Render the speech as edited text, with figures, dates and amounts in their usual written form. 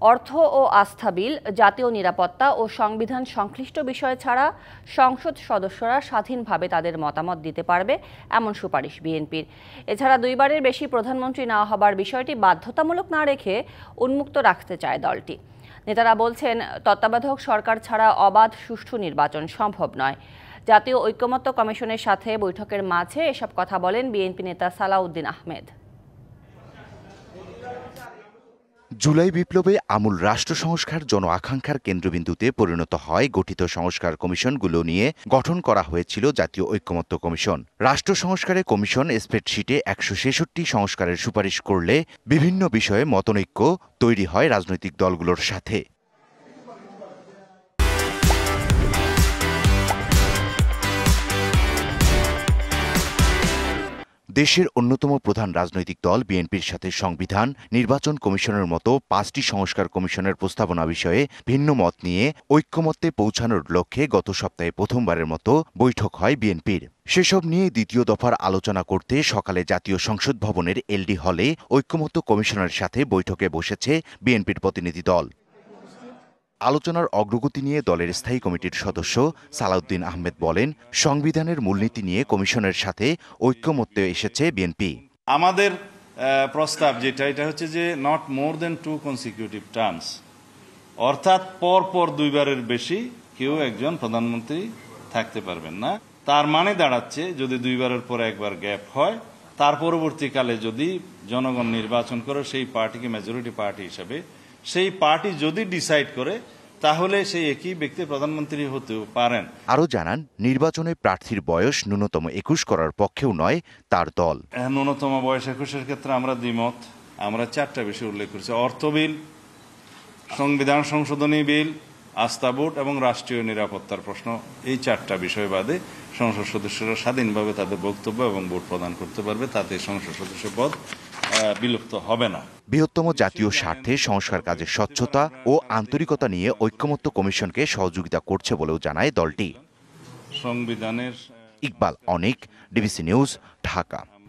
অর্থ ও আস্থা বিল, জাতীয় নিরাপত্তা ও সংবিধান সংশ্লিষ্ট বিষয় ছাড়া সংসদ সদস্যরা স্বাধীনভাবে তাদের মতামত দিতে পারবে এমন সুপারিশ বিএনপির। এছাড়া দুইবারের বেশি প্রধানমন্ত্রী না হবার বিষয়টি বাধ্যতামূলক না রেখে উন্মুক্ত রাখতে চায় দলটি। নেতারা বলছেন, তত্ত্বাবধায়ক সরকার ছাড়া অবাধ সুষ্ঠু নির্বাচন সম্ভব নয়। জাতীয় ঐকমত্য কমিশনের সাথে বৈঠকের মাঝে এসব কথা বলেন বিএনপি নেতা সালাউদ্দিন আহমেদ। জুলাই বিপ্লবে আমূল রাষ্ট্র সংস্কার জন আকাঙ্ক্ষার কেন্দ্রবিন্দুতে পরিণত হয় গঠিত সংস্কার কমিশনগুলো নিয়ে গঠন করা হয়েছিল জাতীয় ঐকমত্য কমিশন। রাষ্ট্র সংস্কারে কমিশন স্প্রেডশিটে ১৬৬ সংস্কারের সুপারিশ করলে বিভিন্ন বিষয়ে মতনৈক্য তৈরি হয় রাজনৈতিক দলগুলোর সাথে। দেশের অন্যতম প্রধান রাজনৈতিক দল বিএনপির সাথে সংবিধান, নির্বাচন কমিশনের মতো ৫টি সংস্কার কমিশনের প্রস্তাবনা বিষয়ে ভিন্ন মত নিয়ে ঐক্যমত্যে পৌঁছানোর লক্ষ্যে গত সপ্তাহে প্রথমবারের মতো বৈঠক হয় বিএনপির। সেসব নিয়ে দ্বিতীয় দফার আলোচনা করতে সকালে জাতীয় সংসদ ভবনের এলডি হলে ঐক্যমত্য কমিশনের সাথে বৈঠকে বসেছে বিএনপির প্রতিনিধি দল। আলোচনার অগ্রগতি নিয়ে দলের স্থায়ী কমিটির সদস্য সালাউদ্দিন আহমেদ বলেন, সংবিধানের মূলনীতি নিয়ে কমিশনের সাথে ঐক্যমত্যে এসেছে বিএনপি। আমাদের প্রস্তাব এটা হচ্ছে যে not more than 2 consecutive terms, অর্থাৎ পর দুইবারের বেশি কেউ একজন প্রধানমন্ত্রী থাকতে পারবেন না। তার মানে দাঁড়াচ্ছে, যদি দুইবারের পর একবার গ্যাপ হয়, তার পরবর্তীকালে যদি জনগণ নির্বাচন করে সেই পার্টিকে মেজরিটি পার্টি হিসেবে, সেই পার্টি যদি ডিসাইড করে, তাহলে সেই একই ব্যক্তি প্রধানমন্ত্রী হতেও পারেন। আরও জানান, নির্বাচনে প্রার্থীর বয়স ন্যূনতম ২১ করার পক্ষেও নয় তার দল। ন্যূনতম বয়স ২১-এর ক্ষেত্রে আমরা দ্বিমত। আমরা 4টা বিষয় উল্লেখ করেছি: অর্থ বিল, সংবিধান সংশোধনী বিল, আস্থা ভোট এবং রাষ্ট্রীয় নিরাপত্তার প্রশ্ন। এই 4টা বিষয় বাদে সংসদ সদস্যরা স্বাধীনভাবে তাদের বক্তব্য এবং ভোট প্রদান করতে পারবে, তাতে সংসদ সদস্য পদ বিলুপ্ত হবে না। বৃহত্তম জাতীয় স্বার্থে সংস্কার কাজের স্বচ্ছতা ও আন্তরিকতা নিয়ে ঐক্যমত্য কমিশনকে সহযোগিতা করছে বলেও জানায় দলটি। সংবিধানের ইকবাল অনিক, ডিবিসি নিউজ, ঢাকা।